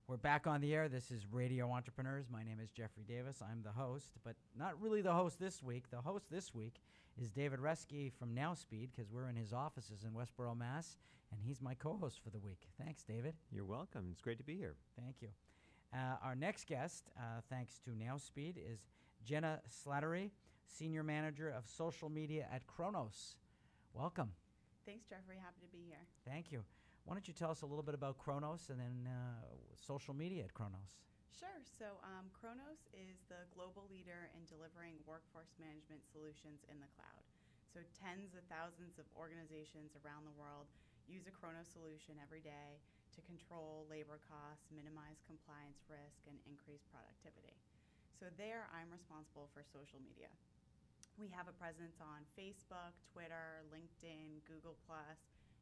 We're back on the air. This is Radio Entrepreneurs. My name is Jeffrey Davis. I'm the host, but not really the host this week. The host this week is David Reske from NowSpeed, because we're in his offices in Westboro, Mass., and he's my co-host for the week. Thanks, David. You're welcome. It's great to be here. Thank you. Our next guest, thanks to NowSpeed, is Jenna Slattery, Senior Manager of Social Media at Kronos. Welcome. Thanks, Jeffrey. Happy to be here. Thank you. Why don't you tell us a little bit about Kronos and then social media at Kronos? Sure. So Kronos is the global leader in delivering workforce management solutions in the cloud. So tens of thousands of organizations around the world use a Kronos solution every day to control labor costs, minimize compliance risk, and increase productivity. So there, I'm responsible for social media. We have a presence on Facebook, Twitter, LinkedIn, Google+,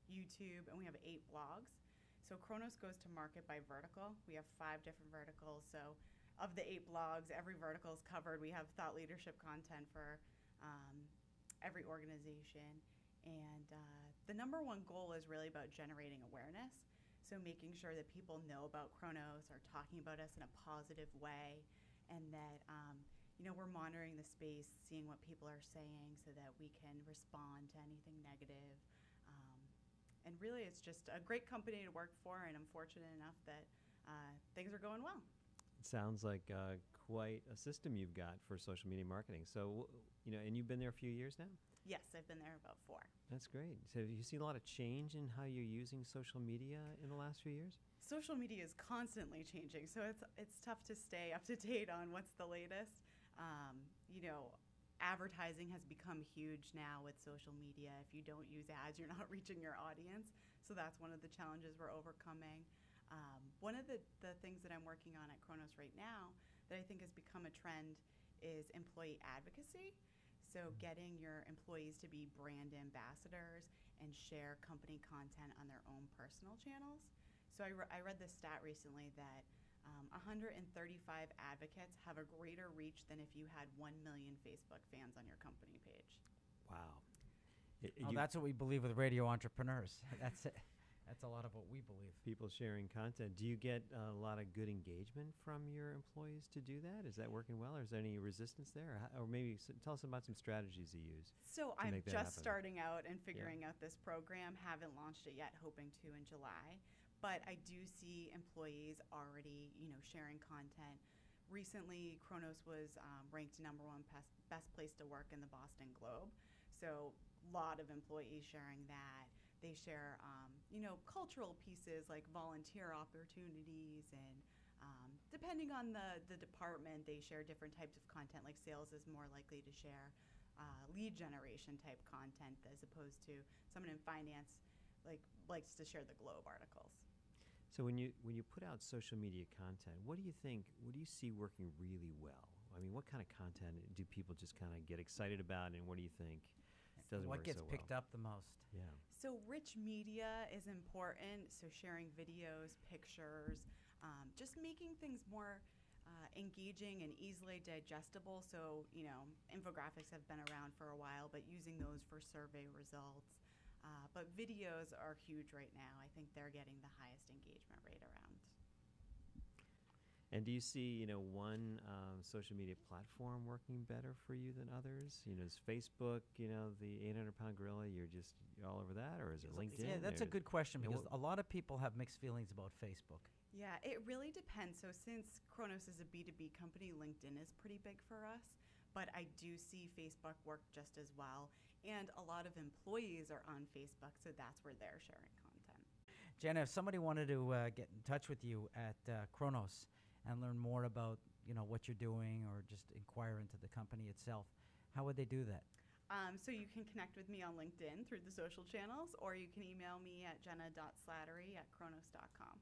YouTube, and we have 8 blogs. So Kronos goes to market by vertical. We have 5 different verticals. So of the 8 blogs, every vertical is covered. We have thought leadership content for every organization. And the number one goal is really about generating awareness. So making sure that people know about Kronos, are talking about us in a positive way, and that we're monitoring the space, seeing what people are saying so that we can respond to anything negative. And really, it's just a great company to work for, and I'm fortunate enough that things are going well. It sounds like quite a system you've got for social media marketing. So, and you've been there a few years now? Yes, I've been there about 4. That's great. So have you seen a lot of change in how you're using social media in the last few years? Social media is constantly changing, so it's tough to stay up to date on what's the latest. Advertising has become huge now with social media. If you don't use ads, you're not reaching your audience. So that's one of the challenges we're overcoming. One of the things that I'm working on at Kronos right now that I think has become a trend is employee advocacy. So getting your employees to be brand ambassadors and share company content on their own personal channels. So I read this stat recently that 135 advocates have a greater reach than if you had 1 million Facebook fans on your company page. Wow. That's what we believe with Radio Entrepreneurs. That's it. That's a lot of what we believe. People sharing content. Do you get a lot of good engagement from your employees to do that? Is that working well, or is there any resistance there? Or maybe tell us about some strategies you use. So I'm just starting out and figuring out this program. Haven't launched it yet, hoping to in July. But I do see employees already, sharing content. Recently, Kronos was ranked #1 best place to work in the Boston Globe. So a lot of employees sharing that. They share, cultural pieces like volunteer opportunities, and depending on the department, they share different types of content. Like sales is more likely to share lead generation type content, as opposed to someone in finance likes to share the Globe articles. So when you put out social media content, what do you see working really well? I mean, what kind of content do people just kind of get excited about, and what do you think doesn't work so well? What gets picked up the most? Yeah. So rich media is important. So sharing videos, pictures, just making things more engaging and easily digestible. So, infographics have been around for a while, but using those for survey results. But videos are huge right now. I think they're getting the highest engagement rate around. And do you see, one social media platform working better for you than others? Is Facebook, the 800-pound gorilla, you're all over that, or is it LinkedIn? Yeah, that's a good question, because a lot of people have mixed feelings about Facebook. Yeah, it really depends. So since Kronos is a B2B company, LinkedIn is pretty big for us. But I do see Facebook work just as well. And a lot of employees are on Facebook, so that's where they're sharing content. Jenna, if somebody wanted to get in touch with you at Kronos and learn more about what you're doing, or just inquire into the company itself, how would they do that? So you can connect with me on LinkedIn through the social channels, or you can email me at jenna.slattery@kronos.com.